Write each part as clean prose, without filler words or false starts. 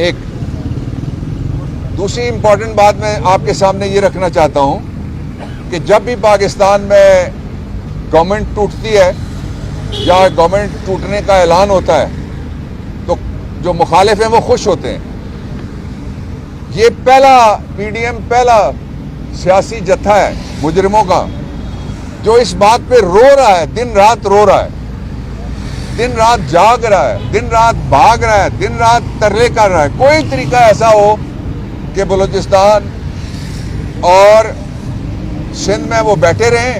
एक दूसरी इंपॉर्टेंट बात मैं आपके सामने ये रखना चाहता हूं कि जब भी पाकिस्तान में गवर्नमेंट टूटती है या गवर्नमेंट टूटने का ऐलान होता है तो जो मुखालिफ हैं वो खुश होते हैं। ये पहला पीडीएम पहला सियासी जत्था है मुजरिमों का जो इस बात पे रो रहा है, दिन रात रो रहा है, दिन रात जाग रहा है, दिन रात भाग रहा है, दिन रात तरले कर रहा है। कोई तरीका ऐसा हो कि बलूचिस्तान और सिंध में वो बैठे रहें,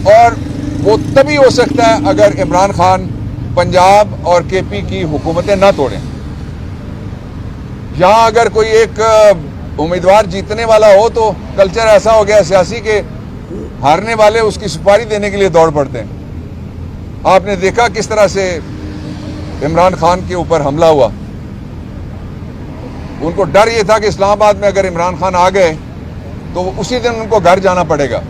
और वो तभी हो सकता है अगर इमरान खान पंजाब और केपी की हुकूमतें ना तोड़ें। यहां अगर कोई एक उम्मीदवार जीतने वाला हो तो कल्चर ऐसा हो गया सियासी के हारने वाले उसकी सुपारी देने के लिए दौड़ पड़ते हैं। आपने देखा किस तरह से इमरान खान के ऊपर हमला हुआ। उनको डर ये था कि इस्लामाबाद में अगर इमरान खान आ गए तो उसी दिन उनको घर जाना पड़ेगा।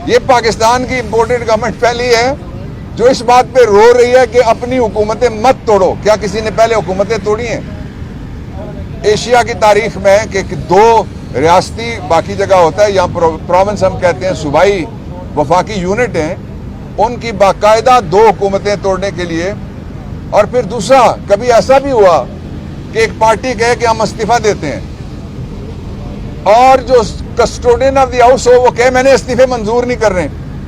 ये पाकिस्तान की इंपोर्टेड गवर्नमेंट पहली है जो इस बात पे रो रही है कि अपनी हुकूमतें मत तोड़ो। क्या किसी ने पहले हुकूमतें तोड़ी हैं एशिया की तारीख में कि दो रियासती बाकी जगह होता है, यहाँ प्रोविंस हम कहते हैं, सूबाई वफाकी यूनिट हैं, उनकी बाकायदा दो हुकूमतें तोड़ने के लिए। और फिर दूसरा, कभी ऐसा भी हुआ कि एक पार्टी कहे कि हम इस्तीफा देते हैं और जो कस्टोडियन ऑफ द हाउस हो वो कहे मैंने इस्तीफे मंजूर नहीं कर रहे,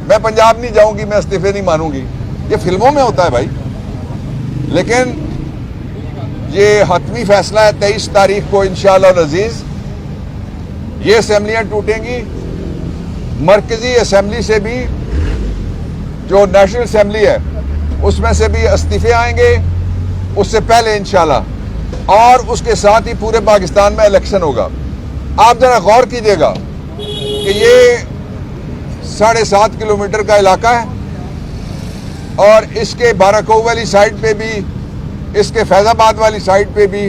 मैं पंजाब नहीं जाऊंगी, मैं इस्तीफे नहीं मानूंगी। ये फिल्मों में होता है भाई, लेकिन ये हतमी फैसला है 23 तारीख को इंशाअल्लाह अजीज ये असेंबलियां टूटेंगी। मरकजी असेंबली से भी, जो नेशनल असेंबली है उसमें से भी इस्तीफे आएंगे उससे पहले इंशाल्लाह, और उसके साथ ही पूरे पाकिस्तान में इलेक्शन होगा। आप जरा गौर कीजिएगा कि ये 7.5 किलोमीटर का इलाका है और इसके बाराकोव वाली साइड पे भी, इसके फैजाबाद वाली साइड पे भी,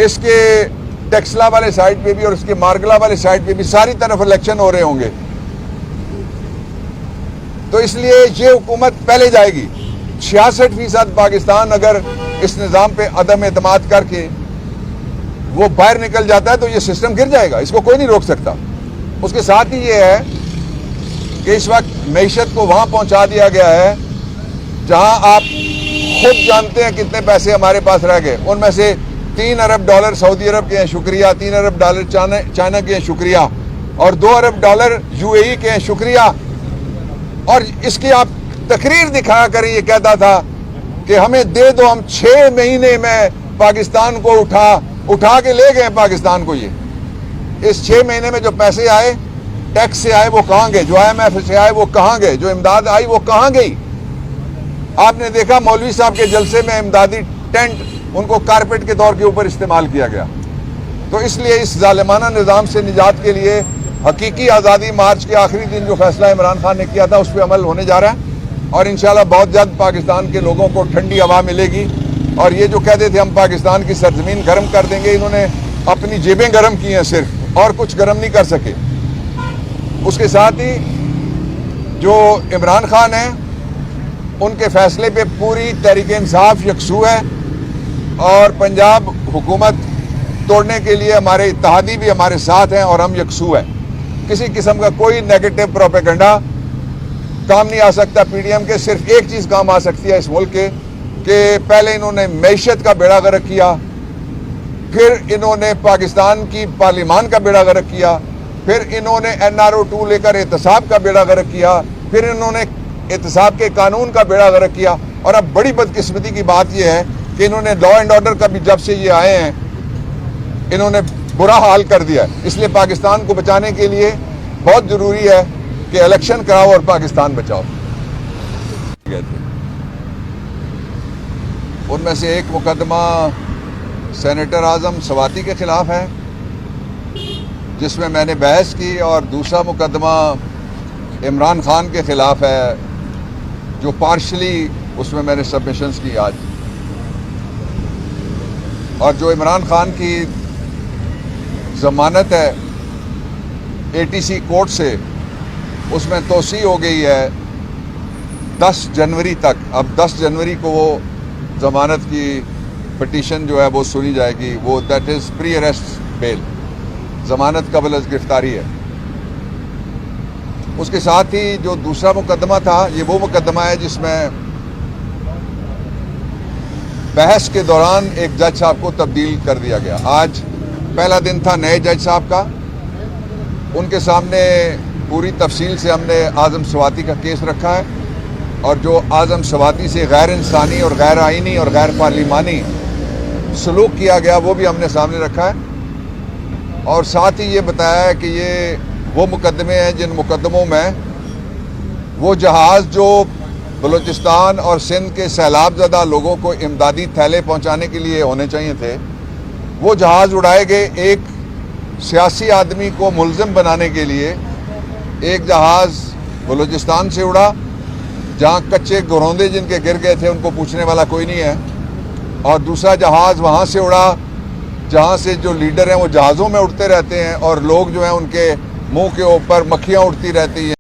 इसके टेक्सला वाले साइड पे भी और इसके मारगला वाले साइड पे भी सारी तरफ इलेक्शन हो रहे होंगे। तो इसलिए ये हुकूमत पहले जाएगी। 66% पाकिस्तान अगर इस निज़ाम पे अदम एतमाद करके वो बाहर निकल जाता है तो ये सिस्टम गिर जाएगा, इसको कोई नहीं रोक सकता। उसके साथ ही ये है कि इस वक्त मईशत को वहां पहुंचा दिया गया है जहां आप खुद जानते हैं कितने पैसे हमारे पास रह गए। उनमें से $3 अरब सऊदी अरब के हैं, शुक्रिया। $3 अरब चाइना के हैं, शुक्रिया। और $2 अरब यूएई के हैं, शुक्रिया। और इसकी आप तकरीर दिखाया करें। ये कहता था कि हमें दे दो, हम 6 महीने में पाकिस्तान को उठा के ले गए पाकिस्तान को। ये इस 6 महीने में जो पैसे आए टैक्स से आए वो कहाँ गए, जो IMF से आए वो कहाँ गए, जो इमदाद आई वो कहाँ गई। आपने देखा मौलवी साहब के जलसे में इमदादी टेंट उनको कारपेट के तौर के ऊपर इस्तेमाल किया गया। तो इसलिए इस जालिमाना निज़ाम से निजात के लिए हकीकी आज़ादी मार्च के आखिरी दिन जो फैसला इमरान खान ने किया था उस पर अमल होने जा रहा है और इंशाल्लाह बहुत जल्द पाकिस्तान के लोगों को ठंडी हवा मिलेगी। और ये जो कहते थे हम पाकिस्तान की सरजमीन गर्म कर देंगे, इन्होंने अपनी जेबें गर्म की हैं सिर्फ, और कुछ गर्म नहीं कर सके। उसके साथ ही जो इमरान खान है उनके फैसले पे पूरी तहरीक इंसाफ यकसू है और पंजाब हुकूमत तोड़ने के लिए हमारे इत्तेहादी भी हमारे साथ हैं और हम यकसू हैं। किसी किस्म का कोई नेगेटिव प्रोपेगेंडा काम नहीं आ सकता पीडीएम के। सिर्फ एक चीज़ काम आ सकती है इस मुल्क के कि पहले इन्होंने मैशत का बेड़ा गर्क किया, फिर इन्होंने पाकिस्तान की पार्लिमान का बेड़ा गर्क किया, फिर इन्होंने NRO 2 लेकर एहतसाब का बेड़ा गर्क किया, फिर इन्होंने एहतसाब के कानून का बेड़ा गर्क किया। और अब बड़ी बदकिस्मती की बात यह है कि इन्होंने लॉ एंड ऑर्डर का भी, जब से ये आए हैं, इन्होंने बुरा हाल कर दिया है। इसलिए पाकिस्तान को बचाने के लिए बहुत ज़रूरी है कि इलेक्शन कराओ और पाकिस्तान बचाओ। उनमें से एक मुकदमा सेनेटर आज़म सवाती के खिलाफ है जिसमें मैंने बहस की, और दूसरा मुकदमा इमरान खान के खिलाफ है जो पार्शली उसमें मैंने सबमिशंस की आज। और जो इमरान खान की ज़मानत है ATC कोर्ट से, उसमें तोसी हो गई है 10 जनवरी तक। अब 10 जनवरी को वो ज़मानत की पिटीशन जो है वो सुनी जाएगी, वो that is pre arrest bell, ज़मानत कबल अज़ गिरफ्तारी है। उसके साथ ही जो दूसरा मुकदमा था, ये वो मुकदमा है जिसमें बहस के दौरान एक जज साहब को तब्दील कर दिया गया। आज पहला दिन था नए जज साहब का, उनके सामने पूरी तफसील से हमने आज़म स्वाति का केस रखा है और जो आज़म स्वाति से गैर इंसानी और गैर आइनी और गैर पार्लिमानी सलूक किया गया वो भी हमने सामने रखा है। और साथ ही ये बताया है कि ये वो मुकदमे हैं जिन मुकदमों में वो जहाज़ जो बलूचिस्तान और सिंध के सैलाबज़दा लोगों को इमदादी थैले पहुंचाने के लिए होने चाहिए थे, वो जहाज़ उड़ाए गए एक सियासी आदमी को मुल्ज़िम बनाने के लिए। एक जहाज़ बलूचिस्तान से उड़ा जहां कच्चे घरौंदे जिनके गिर गए थे उनको पूछने वाला कोई नहीं है, और दूसरा जहाज़ वहां से उड़ा जहां से जो लीडर हैं वो जहाज़ों में उड़ते रहते हैं और लोग जो हैं उनके मुंह के ऊपर मक्खियां उड़ती रहती हैं।